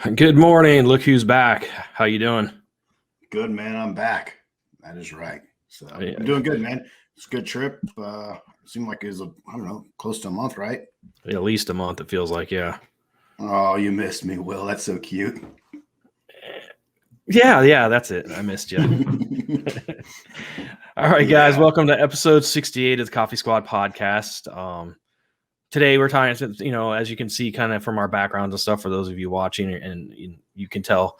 Good morning. Look who's back. How you doing? Good, man. I'm back. That is right. So Yeah, I'm doing good, man. It's a good trip. Seemed like it was I don't know, close to a month, right? at least a month, it feels like. Yeah. Oh, you missed me, Will. That's so cute. Yeah, that's it. I missed you. All right, guys. Yeah. Welcome to episode 68 of the Coffee Squad podcast. Today we're talking, as you can see kind of from our backgrounds and stuff, for those of you watching, and you can tell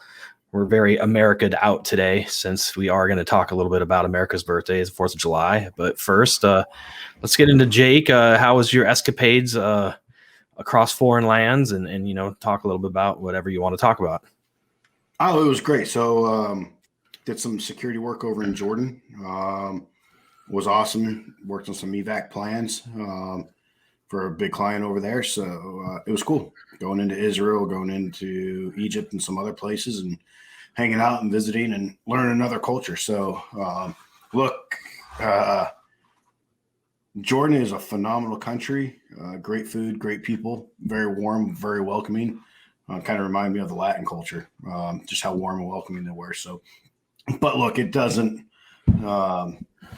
we're very America'd out today, since we are going to talk a little bit about America's birthday, is the 4th of July. But first, let's get into Jake. How was your escapades across foreign lands, and talk a little bit about whatever you want to talk about. Oh, it was great. So did some security work over in Jordan. Was awesome. Worked on some evac plans for a big client over there. So it was cool going into Israel, going into Egypt and some other places, and hanging out and visiting and learning another culture. So look, Jordan is a phenomenal country, great food, great people, very warm, very welcoming. Kind of remind me of the Latin culture, just how warm and welcoming they were. So, but look, it doesn't,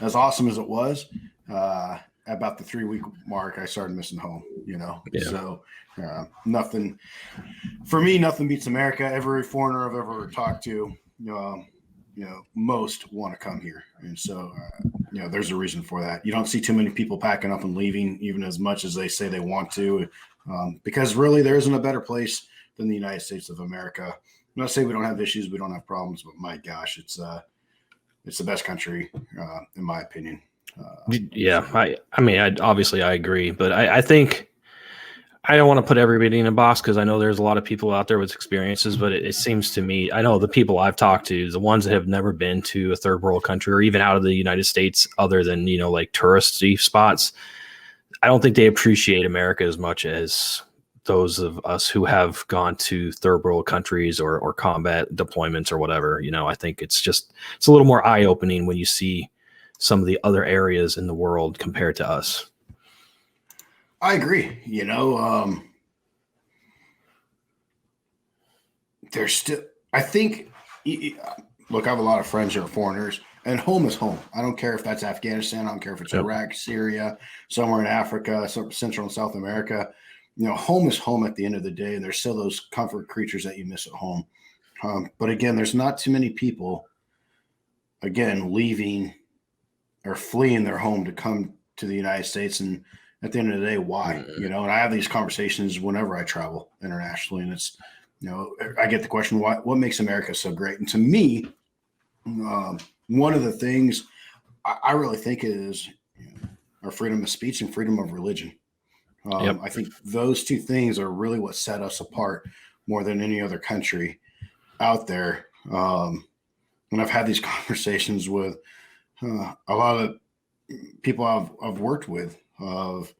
as awesome as it was, about the 3-week mark, I started missing home, Yeah. So nothing, for me, nothing beats America. Every foreigner I've ever talked to, most want to come here. And so, there's a reason for that. You don't see too many people packing up and leaving, even as much as they say they want to, because really there isn't a better place than the United States of America. I'm not saying we don't have issues, we don't have problems, but my gosh, it's the best country, in my opinion. Yeah, I mean, I agree, but I think I don't want to put everybody in a box, because I know there's a lot of people out there with experiences, but it seems to me, I know the people I've talked to, the ones that have never been to a third world country or even out of the United States, other than, like touristy spots, I don't think they appreciate America as much as those of us who have gone to third world countries or combat deployments or whatever. I think it's a little more eye opening when you see some of the other areas in the world compared to us. I agree. There's still, I think, look, I have a lot of friends who are foreigners, and home is home. I don't care if that's Afghanistan. I don't care if it's Iraq, Syria, somewhere in Africa, Central and South America. Home is home at the end of the day, and there's still those comfort creatures that you miss at home. But again, there's not too many people, again, leaving or fleeing their home to come to the United States. And at the end of the day, why? And I have these conversations whenever I travel internationally, and it's, I get the question, what makes America so great? And to me, one of the things I really think is our freedom of speech and freedom of religion. I think those two things are really what set us apart more than any other country out there. And I've had these conversations with a lot of people I've worked with of,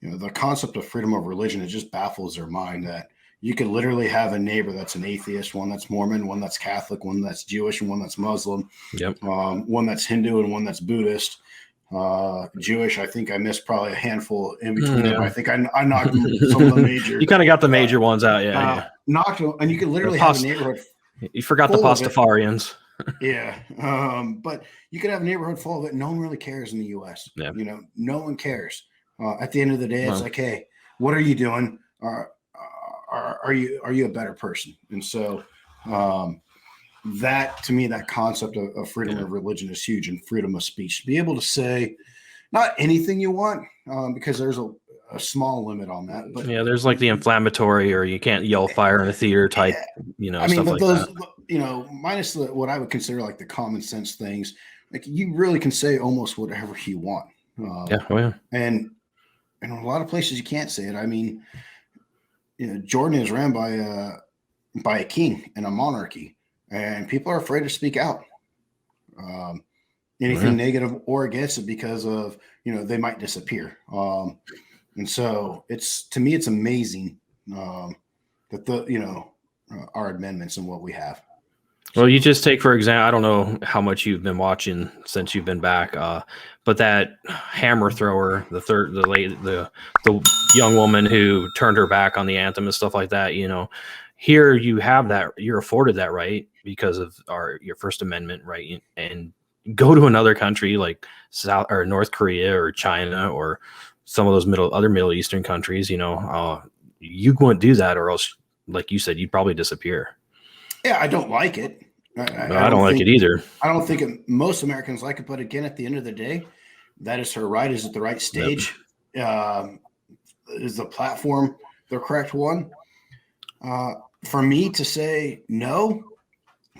the concept of freedom of religion. It just baffles their mind that you could literally have a neighbor that's an atheist, one that's Mormon, one that's Catholic, one that's Jewish, and one that's Muslim, one that's Hindu, and one that's Buddhist. Jewish, I think I missed probably a handful in between them. I think I knocked some of the major. You kind of got the major ones out, knocked them, and you could literally have a neighborhood. You forgot the Pastafarians. But you could have a neighborhood full of it. No one really cares in the U.S. No one cares. At the end of the day, it's like, hey, what are you doing? Are you a better person? And so that, to me, that concept of freedom of religion is huge, and freedom of speech. To be able to say not anything you want, because there's a small limit on that. But there's like the inflammatory, or you can't yell fire in a theater type, stuff like those, that. Minus what I would consider like the common sense things, like you really can say almost whatever you want. And in a lot of places you can't say it. I mean, Jordan is ran by a king and a monarchy, and people are afraid to speak out. Anything negative or against it, because of, they might disappear. And so to me, it's amazing that our amendments and what we have. Well, you just take, for example, I don't know how much you've been watching since you've been back, but that hammer thrower, the young woman who turned her back on the anthem and stuff like that, here you have that, you're afforded that right because of your First Amendment right, and go to another country like South or North Korea or China or some of those other Middle Eastern countries, you wouldn't do that, or else, like you said, you'd probably disappear. Yeah, I don't like it. I don't like it either. I don't think most Americans like it, but again, at the end of the day, that is her right. Is it the right stage? Yep. Is the platform the correct one? For me to say no,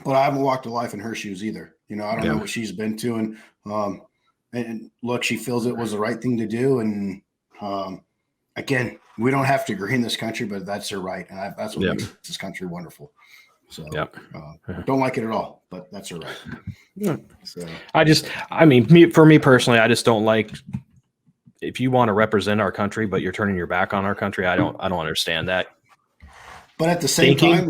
but I haven't walked a life in her shoes either. I don't know what she's been to, and look, she feels it was the right thing to do. And again, we don't have to agree in this country, but that's her right, and that's what makes this country wonderful. So, don't like it at all, but that's her right. Yeah. So, for me personally, I just don't like, if you want to represent our country, but you're turning your back on our country. I don't understand that. But at the same time,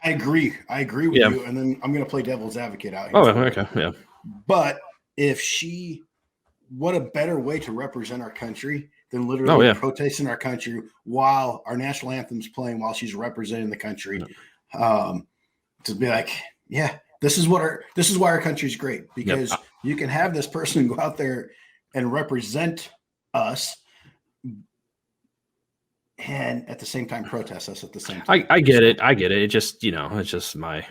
I agree with you. And then I'm going to play devil's advocate out here. Oh, okay. Yeah. But what a better way to represent our country than literally protesting our country while our national anthem's playing, while she's representing the country. To be like, this is why our country's great, because you can have this person go out there and represent us, and at the same time protest us at the same time. I get it. It just, it's just my.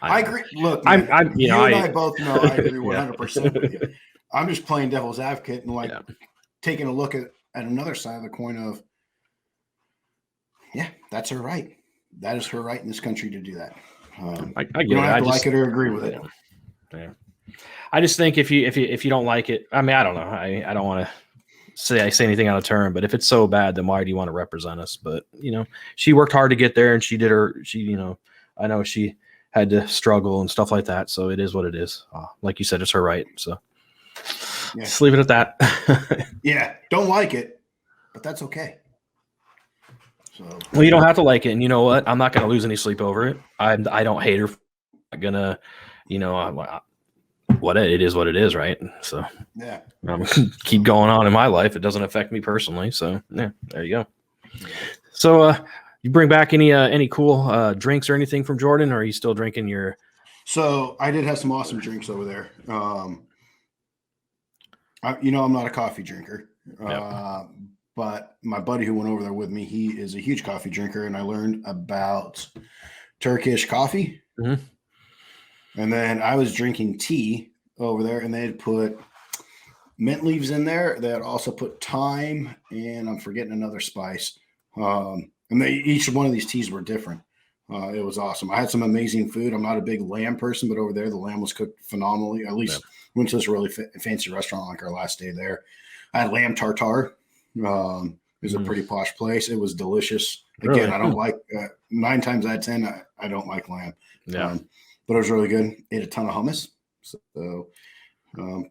I agree. Look, man, I both know I agree 100% with you. I'm just playing devil's advocate and taking a look at another side of the coin of, that's her right. That is her right in this country to do that. I get you don't it. have to like it or agree with it. Yeah. I just think if you don't like it, I don't know. I don't want to say anything out of turn, but if it's so bad, then why do you want to represent us? But she worked hard to get there, and I know she had to struggle and stuff like that. So it is what it is. Like you said, it's her right. So just leave it at that. Don't like it, but that's okay. So, well, you don't have to like it, and you know what? I'm not going to lose any sleep over it. I don't hate her. I'm gonna, what it is, what it is, right? So keep going on in my life. It doesn't affect me personally. So there you go. So you bring back any cool drinks or anything from Jordan, or are you still drinking your? So I did have some awesome drinks over there. I'm not a coffee drinker. But my buddy who went over there with me, he is a huge coffee drinker, and I learned about Turkish coffee. Mm-hmm. And then I was drinking tea over there, and they had put mint leaves in there. They had also put thyme, and I'm forgetting another spice. And each one of these teas were different. It was awesome. I had some amazing food. I'm not a big lamb person, but over there, the lamb was cooked phenomenally. At least went to this really fancy restaurant like our last day there. I had lamb tartare. It was a pretty posh place. It was delicious. Again, really? I don't like 9 times out of 10. I don't like lamb. But it was really good. Ate a ton of hummus. So,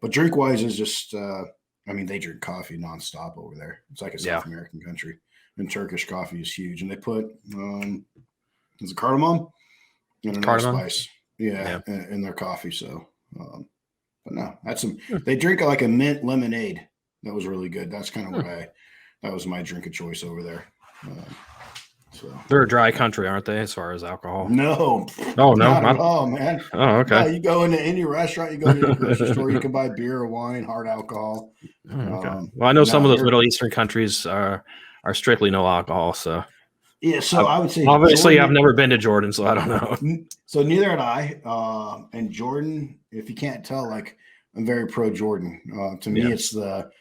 but drink wise is just, they drink coffee nonstop over there. It's like a South American country, and Turkish coffee is huge. And they put, is it cardamom and another spice? In their coffee. So, but no, they drink like a mint lemonade. That was really good. That's kind of that was my drink of choice over there. So they're a dry country, aren't they, as far as alcohol? No. Oh, no. Not at all, man. Oh, okay. No, you go into any restaurant, you go to any grocery store, you can buy beer or wine, hard alcohol. Oh, okay. Well, I know some of those Middle Eastern countries are strictly no alcohol. So yeah, so I would say obviously Jordan, I've never been to Jordan, so I don't know. So neither had I. And Jordan, if you can't tell, like I'm very pro Jordan. To me, it's the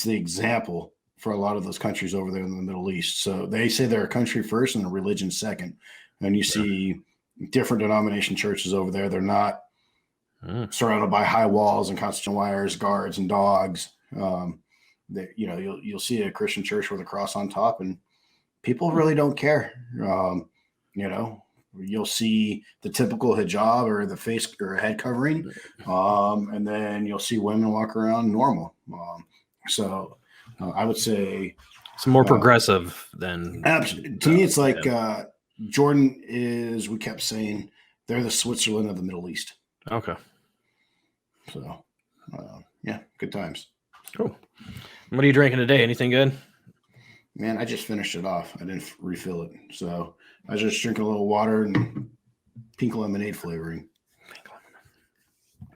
example for a lot of those countries over there in the Middle East. So they say they're a country first and a religion second. And you see different denomination churches over there. They're not surrounded by high walls and constant wires, guards, and dogs. You'll see a Christian church with a cross on top, and people really don't care. You'll see the typical hijab or the face or head covering, and then you'll see women walk around normal. So I would say it's more progressive than. Absolutely. To me, it's like Jordan is. We kept saying they're the Switzerland of the Middle East. Okay. So, good times. Cool. What are you drinking today? Anything good? Man, I just finished it off. I didn't refill it. So I was just drinking a little water and pink lemonade flavoring.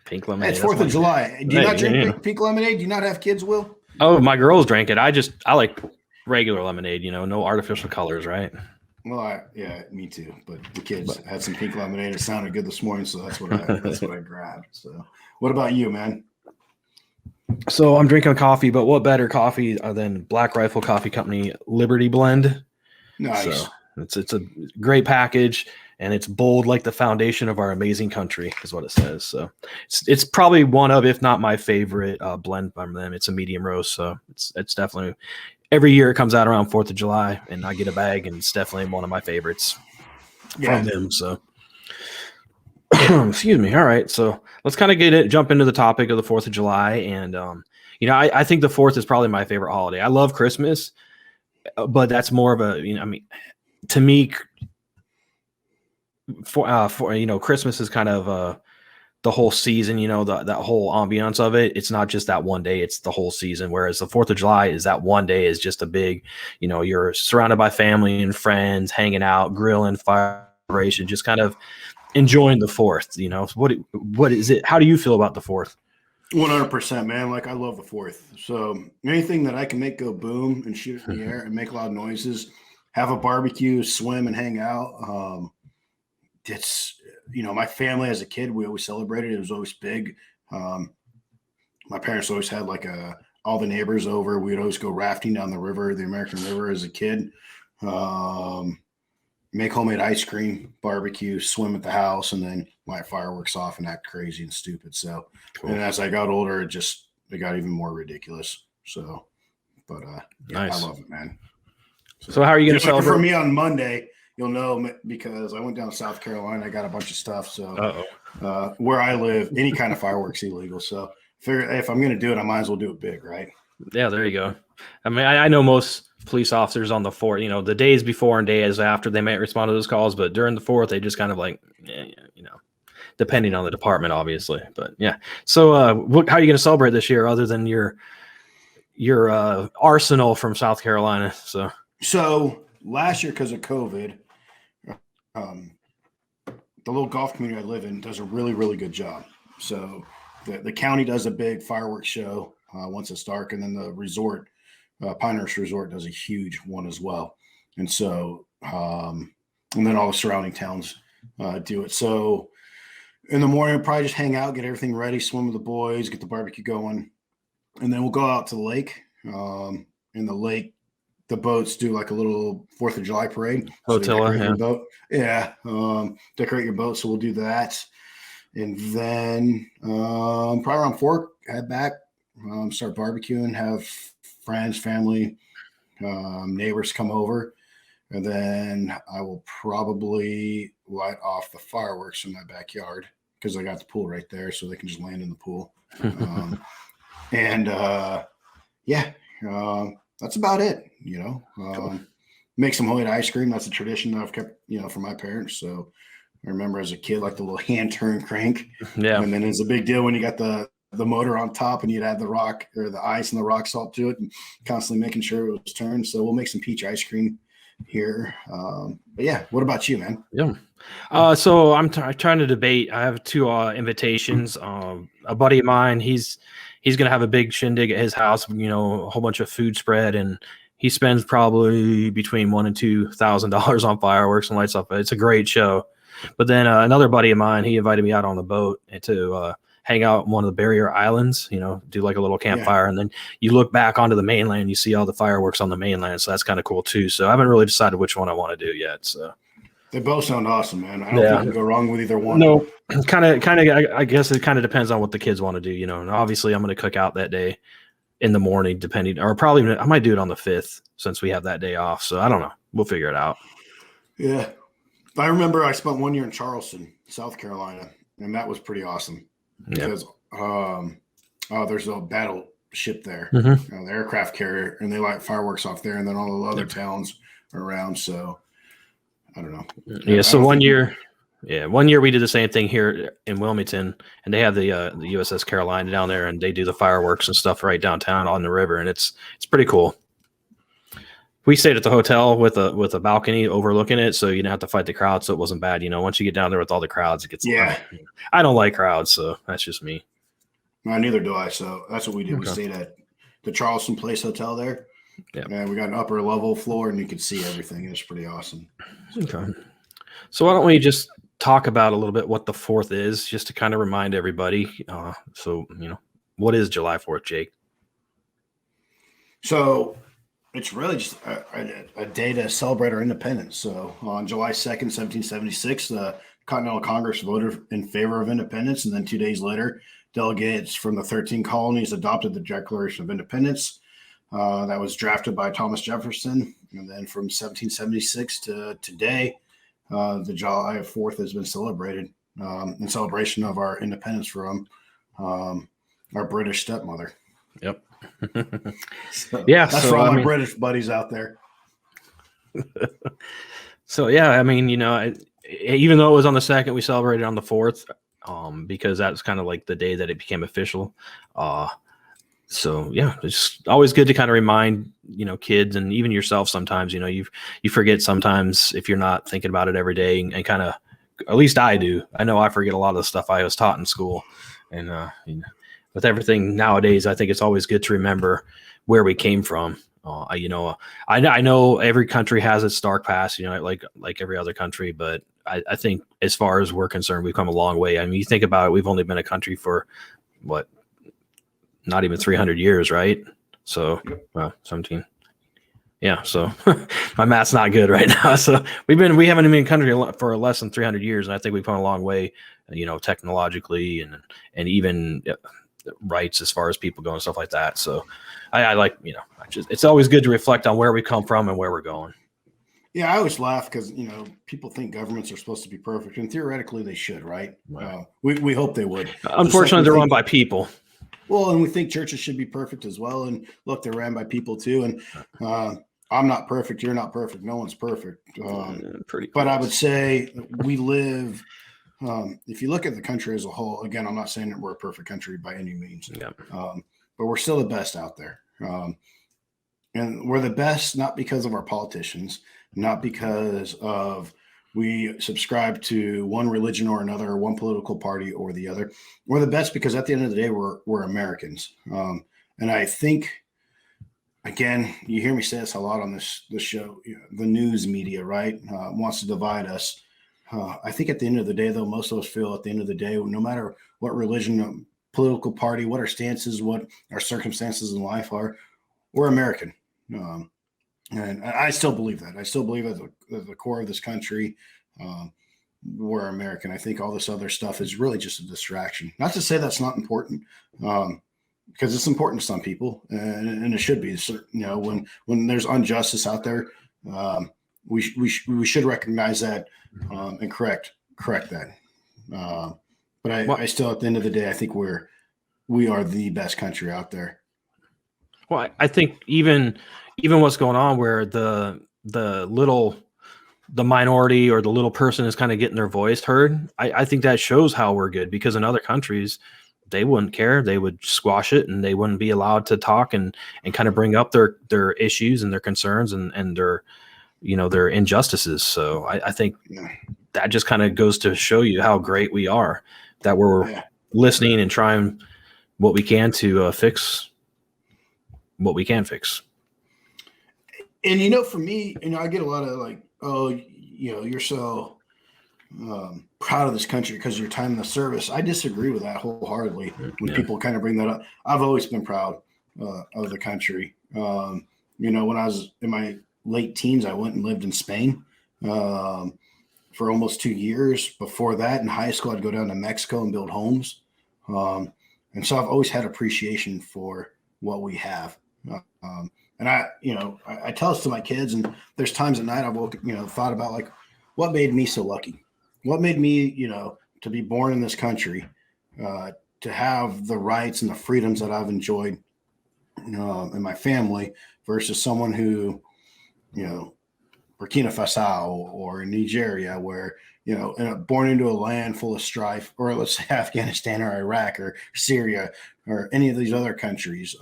Pink lemonade. It's 4th of July. Do you not drink pink lemonade? Do you not have kids, Will? Oh, my girls drank it. I like regular lemonade, no artificial colors, right? Well, yeah, me too. But the kids had some pink lemonade. It sounded good this morning, so that's what I grabbed. So, what about you, man? So I'm drinking coffee, but what better coffee than Black Rifle Coffee Company Liberty Blend? Nice. So it's a great package, and it's bold like the foundation of our amazing country, is what it says. So it's probably one of, if not my favorite blend from them. It's a medium roast, so it's definitely every year it comes out around 4th of July, and I get a bag, and it's definitely one of my favorites from them. So. Excuse me. All right. So let's kind of jump into the topic of the 4th of July. And, I think the 4th is probably my favorite holiday. I love Christmas, but that's more of a, to me, for Christmas is kind of the whole season, that whole ambiance of it. It's not just that one day, it's the whole season. Whereas the 4th of July is that one day is just a big, you're surrounded by family and friends, hanging out, grilling, fire, just kind of enjoying the 4th. What is it? How do you feel about the 4th? 100%, man. Like, I love the 4th. So anything that I can make go boom and shoot in the air and make loud noises, have a barbecue, swim and hang out. It's, my family as a kid, we always celebrated. It was always big. My parents always had all the neighbors over. We'd always go rafting down the river, the American River, as a kid. Make homemade ice cream, barbecue, swim at the house, and then light fireworks off and act crazy and stupid. So, cool. And as I got older, it got even more ridiculous. So, but nice. I love it, man. So how are you going to celebrate? For me on Monday, you'll know, because I went down to South Carolina. I got a bunch of stuff. So where I live, any kind of fireworks illegal. So figure if I'm going to do it, I might as well do it big, right? Yeah, there you go. I mean, I know most police officers on the 4th, the days before and days after, they might respond to those calls, but during the 4th, they just kind of depending on the department, obviously. But yeah. So how are you going to celebrate this year other than your arsenal from South Carolina? So last year, because of COVID, the little golf community I live in does a really, really good job. So the county does a big fireworks show once it's dark, and then the resort, Pinehurst Resort, does a huge one as well. And so, and then all the surrounding towns do it. So in the morning, we'll probably just hang out, get everything ready, swim with the boys, get the barbecue going, and then we'll go out to the lake. In the lake, the boats do like a little 4th of July parade. Flotilla, so your boat. Yeah. Decorate your boat. So we'll do that. And then probably around 4, head back, start barbecuing, have friends, family, neighbors come over. And then I will probably light off the fireworks in my backyard because I got the pool right there, so they can just land in the pool. That's about it. Cool. Make some homemade ice cream. That's a tradition that I've kept, from my parents. So I remember as a kid, like the little hand turn crank. Yeah. And then it's a big deal when you got the motor on top and you'd add the rock or the ice and the rock salt to it and constantly making sure it was turned. So we'll make some peach ice cream here. But yeah, what about you, man? Yeah. So I'm trying to debate. I have 2 invitations. A buddy of mine, he's going to have a big shindig at his house, a whole bunch of food spread, and he spends probably between $1,000 and $2,000 on fireworks and lights up. It's a great show. But then another buddy of mine, he invited me out on the boat to hang out on one of the barrier islands, do like a little campfire. Yeah. And then you look back onto the mainland, you see all the fireworks on the mainland. So that's kind of cool too. So I haven't really decided which one I want to do yet. So they both sound awesome, man. I don't think you can go wrong with either one. No, kind of. I guess it kind of depends on what the kids want to do, And obviously I'm going to cook out that day in the morning, or probably I might do it on the 5th since we have that day off. So I don't know. We'll figure it out. Yeah. I remember I spent 1 year in Charleston, South Carolina, and that was pretty awesome because there's a battleship there, the aircraft carrier, and they light fireworks off there, and then all the other towns around. So I don't know. Yeah. So 1 year. Yeah, 1 year we did the same thing here in Wilmington, and they have the USS Carolina down there, and they do the fireworks and stuff right downtown on the river, and it's pretty cool. we stayed at the hotel with a balcony overlooking it, so you didn't have to fight the crowd, so it wasn't bad. Once you get down there with all the crowds, it gets. Yeah. I don't like crowds, so that's just me. No, neither do I. So that's what we did. We Okay. stayed at the Charleston Place Hotel there. Yeah. And we got an upper level floor, and you could see everything. It was pretty awesome. Okay. So why don't we just talk about a little bit what the 4th is, just to kind of remind everybody. So what is July 4th, Jake? So it's really just a day to celebrate our independence. So on July 2nd, 1776, the Continental Congress voted in favor of independence. And then 2 days later, delegates from the 13 colonies adopted the Declaration of Independence. That was drafted by Thomas Jefferson. And then from 1776 to today, the July 4th has been celebrated in celebration of our independence from our British stepmother. Yep. So Yeah. that's so, for all my British buddies out there. So, yeah, I mean, even though it was on the 2nd, we celebrated on the 4th because that's kind of like the day that it became official. So, yeah, it's always good to kind of remind, kids and even yourself sometimes, you forget sometimes if you're not thinking about it every day and kind of, at least I do. I know I forget a lot of the stuff I was taught in school. And with everything nowadays, I think it's always good to remember where we came from. I know every country has its dark past, like every other country, but I think as far as we're concerned, we've come a long way. I mean, you think about it, we've only been a country for not even 300 years, right? So 17. Yeah. So my math's not good right now. So we haven't been in country for less than 300 years. And I think we've come a long way, technologically and even rights as far as people go and stuff like that. So I like, it's always good to reflect on where we come from and where we're going. Yeah, I always laugh because people think governments are supposed to be perfect, and theoretically they should, right? We hope they would. Unfortunately, they're run by people. Well, and we think churches should be perfect as well. And look, they're ran by people too. And I'm not perfect. You're not perfect. No one's perfect. But I would say we live. If you look at the country as a whole, again, I'm not saying that we're a perfect country by any means, but we're still the best out there. And we're the best not because of our politicians, not because of we subscribe to one religion or another, one political party or the other. We're the best because at the end of the day, we're Americans. And I think, again, you hear me say this a lot on this show, the news media, right, wants to divide us. I think at the end of the day, though, most of us feel at the end of the day, no matter what religion, political party, what our stances, what our circumstances in life are, we're American. And I still believe that. I still believe at the core of this country, we're American. I think all this other stuff is really just a distraction. Not to say that's not important, because it's important to some people, and it should be. When there's injustice out there, we should recognize that and correct that. But I still, at the end of the day, I think we are the best country out there. Well, I think even what's going on where the minority or the little person is kind of getting their voice heard, I think that shows how we're good, because in other countries, they wouldn't care. They would squash it and they wouldn't be allowed to talk and kind of bring up their issues and their concerns and their injustices. So I think that just kind of goes to show you how great we are, that we're listening and trying what we can to fix what we can fix. And for me, I get a lot of like, oh, you're so proud of this country because of your time in the service. I disagree with that wholeheartedly. When people kind of bring that up, I've always been proud of the country. When I was in my late teens, I went and lived in Spain for almost 2 years. Before that, in high school, I'd go down to Mexico and build homes. And so I've always had appreciation for what we have. And I tell this to my kids, and there's times at night I've thought about like, what made me so lucky? What made me, to be born in this country, to have the rights and the freedoms that I've enjoyed, in my family versus someone who, Burkina Faso or Nigeria, where, born into a land full of strife, or let's say Afghanistan or Iraq or Syria or any of these other countries,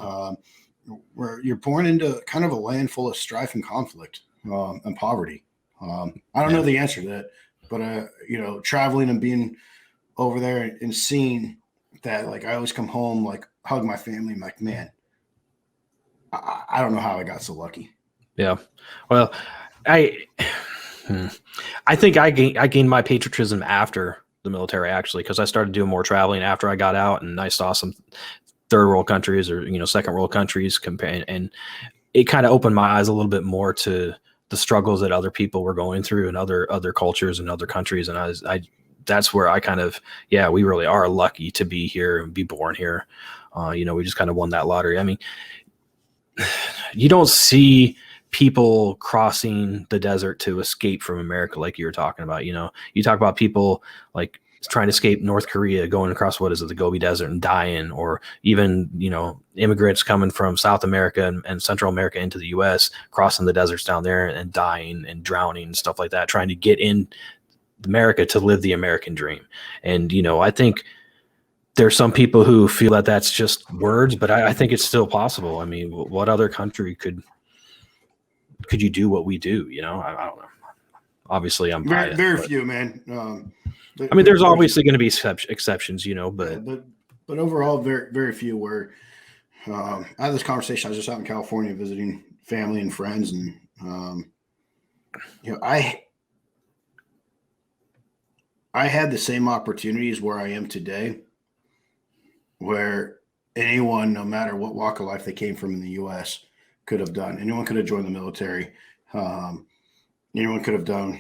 where you're born into kind of a land full of strife and conflict and poverty. I don't know the answer to that, but traveling and being over there and seeing that, like, I always come home, like, hug my family. I'm like, man, I don't know how I got so lucky. Yeah. Well, I think I gained my patriotism after the military, actually, because I started doing more traveling after I got out, and I saw some third world countries or second world countries and it kind of opened my eyes a little bit more to the struggles that other people were going through and other cultures and other countries. And I that's where I kind of, we really are lucky to be here and be born here. We just kind of won that lottery. I mean, you don't see people crossing the desert to escape from America like you were talking about. You talk about people like trying to escape North Korea, going across the Gobi Desert and dying, or even immigrants coming from South America and Central America into the U.S., crossing the deserts down there and dying and drowning and stuff like that, trying to get in America to live the American dream. And I think there's some people who feel that that's just words, but I think it's still possible. I mean, what other country could you do what we do? I don't know. Obviously, I'm biased. Very few, man. I mean, there's obviously going to be exceptions, but overall, very, very few. Where I had this conversation. I was just out in California visiting family and friends, and I had the same opportunities where I am today, where anyone, no matter what walk of life they came from in the U.S., could have done. Anyone could have joined the military. Anyone could have done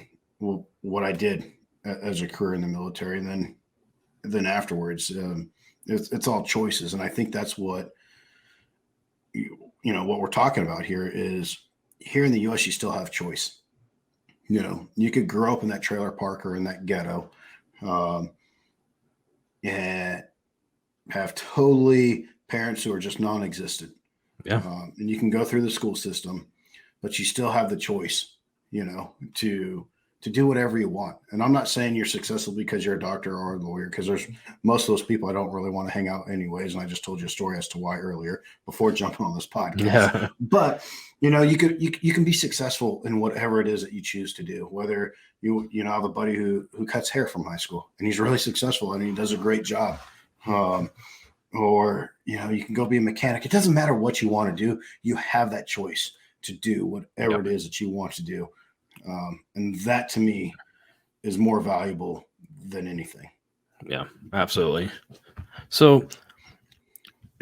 what I did as a career in the military, and then afterwards, it's all choices. And I think that's what what we're talking about here is, here in the U.S. you still have choice. You could grow up in that trailer park or in that ghetto, and have totally parents who are just non-existent. Yeah. And you can go through the school system, but you still have the choice, to do whatever you want. And I'm not saying you're successful because you're a doctor or a lawyer, because there's most of those people I don't really want to hang out anyways. And I just told you a story as to why earlier before jumping on this podcast. Yeah. But you can be successful in whatever it is that you choose to do. Whether you have a buddy who cuts hair from high school and he's really successful and he does a great job. Or you can go be a mechanic. It doesn't matter what you want to do. You have that choice to do whatever it is that you want to do. And that to me is more valuable than anything. Yeah, absolutely. So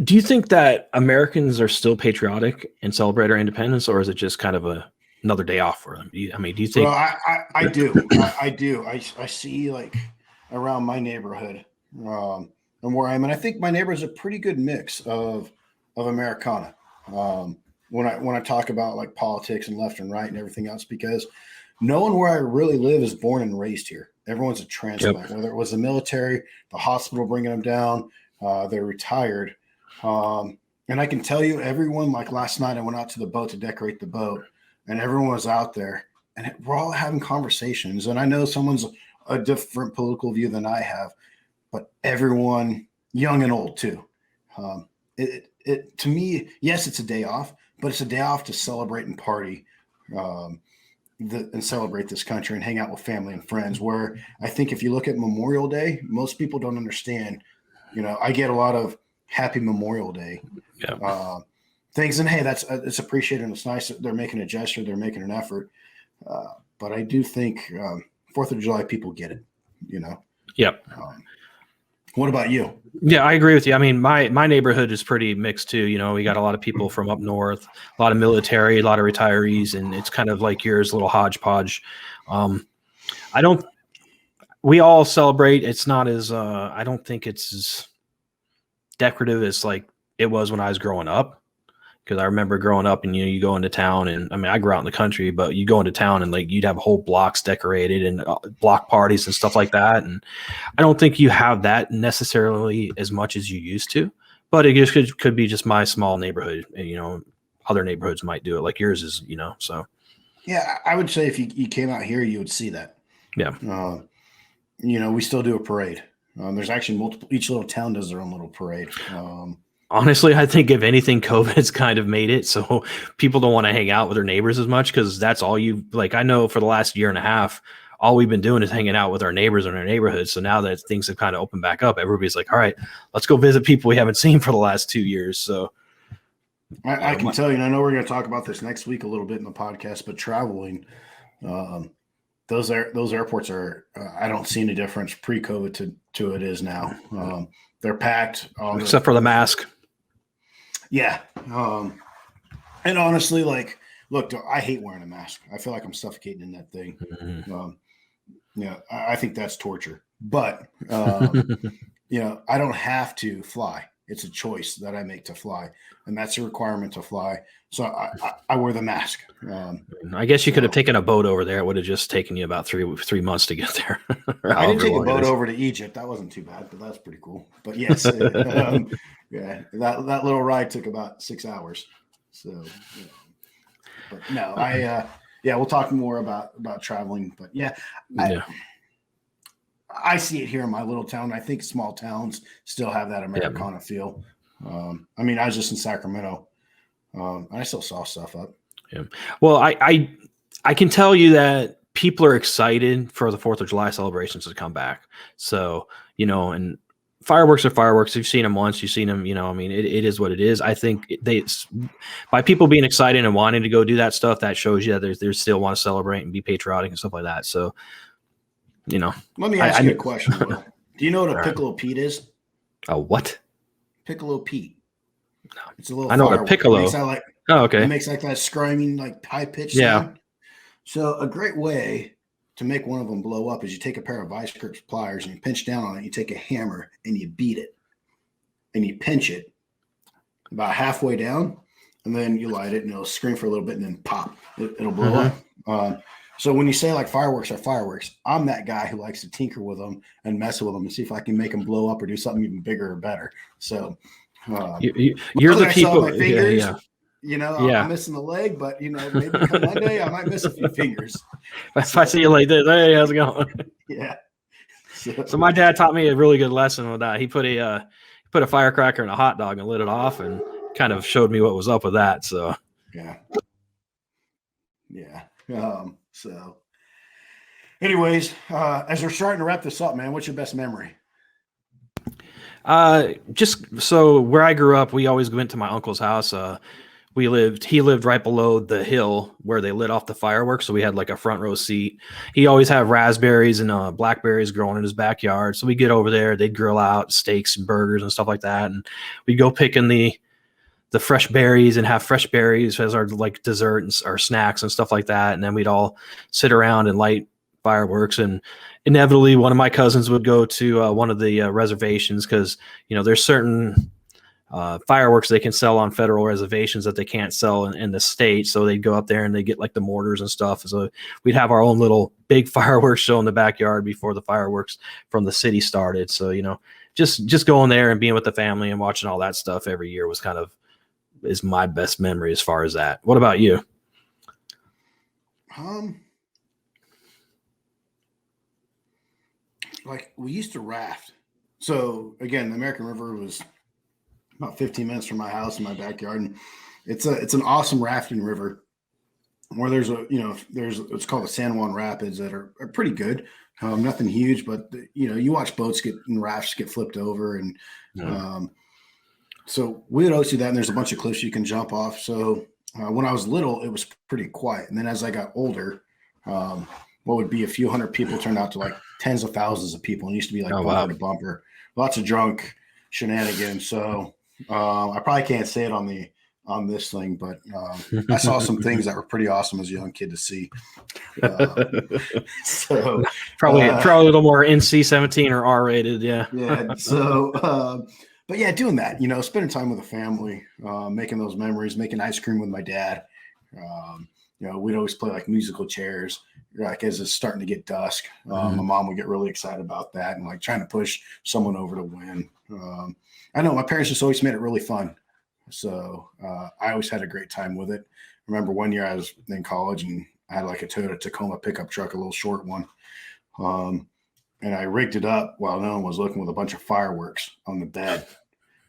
do you think that Americans are still patriotic and celebrate our independence, or is it just kind of another day off for them? Do you think? Well, I do. I do. I see, like, around my neighborhood, and where I'm, and I think my neighborhood is a pretty good mix of Americana. When I talk about, like, politics and left and right and everything else, because no one where I really live is born and raised here. Everyone's a transplant, whether it was the military, the hospital bringing them down, they're retired. And I can tell you, everyone, like last night, I went out to the boat to decorate the boat, and everyone was out there, and we're all having conversations. And I know someone's a different political view than I have, but everyone, young and old too. It to me, yes, it's a day off, but it's a day off to celebrate and party, and celebrate this country and hang out with family and friends. Where I think if you look at Memorial Day, most people don't understand. I get a lot of Happy Memorial Day things, and hey, it's appreciated and it's nice that they're making a gesture, they're making an effort. But I do think 4th of July people get it. Yep. What about you? Yeah, I agree with you. I mean, my neighborhood is pretty mixed too. We got a lot of people from up north, a lot of military, a lot of retirees, and it's kind of like yours, a little hodgepodge. We all celebrate. It's not as, I don't think it's as decorative as like it was when I was growing up. Because I remember growing up and, you go into town, and I mean, I grew out in the country, but you go into town and like you'd have whole blocks decorated and block parties and stuff like that. And I don't think you have that necessarily as much as you used to, but it just could be just my small neighborhood. And, other neighborhoods might do it like yours is, so. Yeah, I would say if you came out here, you would see that. Yeah. We still do a parade. There's actually multiple, each little town does their own little parade. Honestly, I think if anything, COVID's kind of made it so people don't want to hang out with their neighbors as much because that's all you like. I know for the last year and a half, all we've been doing is hanging out with our neighbors in our neighborhood. So now that things have kind of opened back up, everybody's like, all right, let's go visit people we haven't seen for the last 2 years. So I can tell you, and I know we're going to talk about this next week a little bit in the podcast, but traveling, those airports are, I don't see any difference pre-COVID to it is now. They're packed. Except for the mask. Yeah. And honestly, like, look, I hate wearing a mask. I feel like I'm suffocating in that thing. Yeah, I think that's torture. But, I don't have to fly. It's a choice that I make to fly, and that's a requirement to fly. So I wear the mask. I guess you could have taken a boat over there. It would have just taken you about three months to get there. I didn't take a boat over to Egypt. That wasn't too bad, but that's pretty cool. But yes, yeah, that little ride took about 6 hours. So, but no, we'll talk more about traveling. But I see it here in my little town. I think small towns still have that Americana feel. I mean, I was just in Sacramento. I still saw stuff up. Yeah. Well, I can tell you that people are excited for the 4th of July celebrations to come back. So, and fireworks are fireworks. You've seen them once, you've seen them, I mean, it is what it is. I think by people being excited and wanting to go do that stuff, that shows you that they still want to celebrate and be patriotic and stuff like that. So, let me ask you a question, Will. Do you know what a piccolo Pete is? A what? Piccolo Pete. No. It's a little I know what a piccolo. Okay. It makes like that screaming, like high pitch sound. So a great way to make one of them blow up is you take a pair of vice grip pliers and you pinch down on it. You take a hammer and you beat it, and you pinch it about halfway down, and then you light it and it'll scream for a little bit and then pop. It'll blow up. So when you say like fireworks are fireworks, I'm that guy who likes to tinker with them and mess with them and see if I can make them blow up or do something even bigger or better. So you're the people. My fingers, I'm missing the leg, but maybe come Monday I might miss a few fingers. If I see you like this, hey, how's it going? Yeah. So my dad taught me a really good lesson with that. He put a firecracker in a hot dog and lit it off, and kind of showed me what was up with that. So yeah. So anyways, as we're starting to wrap this up, man, what's your best memory? Just so where I grew up, we always went to my uncle's house. He lived right below the hill where they lit off the fireworks. So we had like a front row seat. He always had raspberries and blackberries growing in his backyard. So we get over there, they'd grill out steaks and burgers and stuff like that. And we'd go picking the fresh berries and have fresh berries as our like dessert and our snacks and stuff like that. And then we'd all sit around and light fireworks, and inevitably one of my cousins would go to one of the reservations because there's certain fireworks they can sell on federal reservations that they can't sell in the state. So they'd go up there and they get like the mortars and stuff. So we'd have our own little big fireworks show in the backyard before the fireworks from the city started. So just going there and being with the family and watching all that stuff every year is my best memory as far as that. What about you? Like we used to raft. So again, the American River was about 15 minutes from my house in my backyard, and it's an awesome rafting river where there's it's called the San Juan Rapids that are pretty good. Nothing huge, but you watch boats and rafts get flipped over, and so we would always do that. And there's a bunch of cliffs you can jump off. So when I was little, it was pretty quiet, and then as I got older, what would be a few hundred people turned out to like tens of thousands of people. It used to be like bumper to bumper, lots of drunk shenanigans. So I probably can't say it on this thing, but I saw some things that were pretty awesome as a young kid to see. So probably a little more NC-17 or R-rated. Yeah. Yeah. So, but yeah, doing that, spending time with the family, making those memories, making ice cream with my dad. We'd always play like musical chairs, like as it's starting to get dusk. My mom would get really excited about that and like trying to push someone over to win. I know my parents just always made it really fun. So I always had a great time with it. I remember one year I was in college and I had like a Toyota Tacoma pickup truck, a little short one. And I rigged it up while no one was looking with a bunch of fireworks on the bed.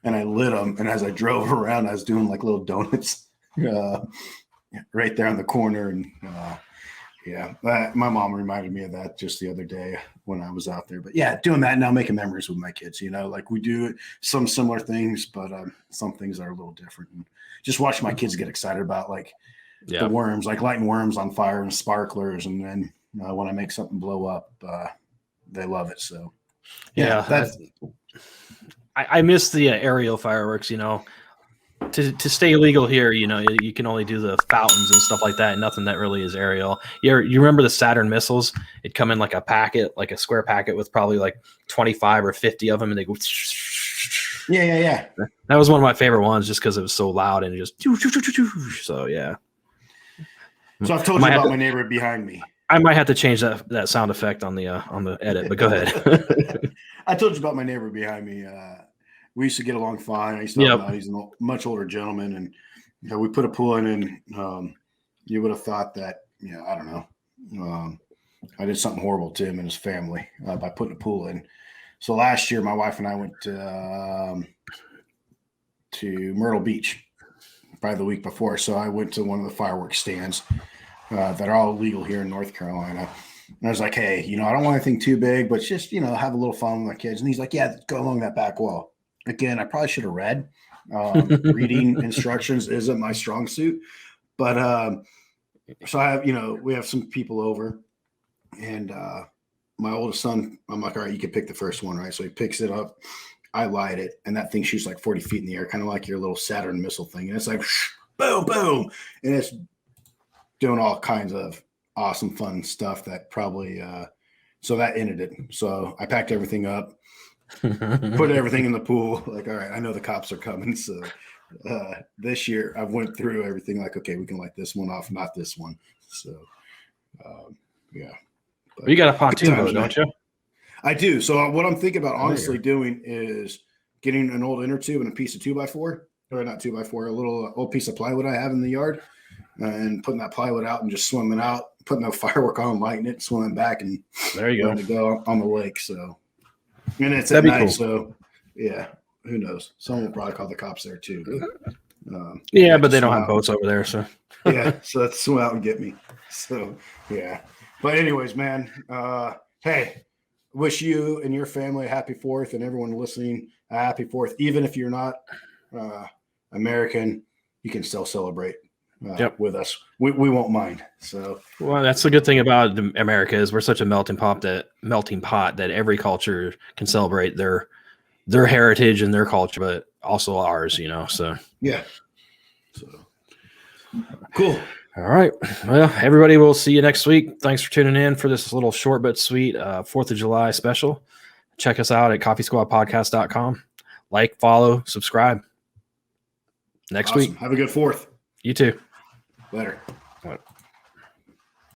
and I lit them. And as I drove around, I was doing like little donuts right there on the corner. And yeah, my mom reminded me of that just the other day when I was out there. But yeah, doing that now, making memories with my kids, like we do some similar things, but some things are a little different. And just watch my kids get excited about like the worms, like lighting worms on fire and sparklers. And then when I make something blow up, they love it. So yeah, I miss the aerial fireworks, to stay legal here, you can only do the fountains and stuff like that. Nothing that really is aerial. You remember the Saturn missiles? It'd come in like a packet, like a square packet with probably like 25 or 50 of them. And they go. Yeah. That was one of my favorite ones just because it was so loud and just. So, yeah. So I've told you about my neighbor behind me. I might have to change that sound effect on the edit, but go ahead. I told you about my neighbor behind me. We used to get along fine. I used to help him out. He's a much older gentleman, and we put a pool in, and you would have thought that, I don't know, I did something horrible to him and his family by putting a pool in. So last year, my wife and I went to Myrtle Beach, probably the week before. So I went to one of the fireworks stands that are all legal here in North Carolina. And I was like, hey, I don't want anything too big, but just, have a little fun with my kids. And he's like, yeah, go along that back wall. Again, I probably should have read. Reading instructions isn't my strong suit. But so I have, we have some people over. And my oldest son, I'm like, all right, you can pick the first one, right? So he picks it up. I light it. And that thing shoots like 40 feet in the air, kind of like your little Saturn missile thing. And it's like, boom, boom. And it's doing all kinds of awesome, fun stuff that probably so that ended it. So I packed everything up, put everything in the pool. Like, all right, I know the cops are coming. So this year I went through everything like, okay, we can light this one off, not this one. So yeah. But you got a pontoon boat, don't you? I do. So what I'm thinking about honestly doing is getting an old inner tube and a piece of 2x4, or not 2x4, a little old piece of plywood I have in the yard, and putting that plywood out and just swimming out, putting the firework on, lighting it, swimming back, and there you to go on the lake. So, and it's at night, cool. So yeah, who knows? Someone will probably call the cops there too. But but they don't have boats over there, so yeah. So let's swim out and get me. So yeah. But anyways, man, hey, wish you and your family a happy 4th, and everyone listening a happy 4th. Even if you're not American, you can still celebrate with us. We won't mind. So, well, that's the good thing about America is we're such a melting pot that every culture can celebrate their heritage and their culture, but also ours. So yeah. So cool. All right. Well, everybody, we'll see you next week. Thanks for tuning in for this little short but sweet 4th of July special. Check us out at coffeesquadpodcast.com. Like, follow, subscribe. Next week. Have a good 4th. You too. Later.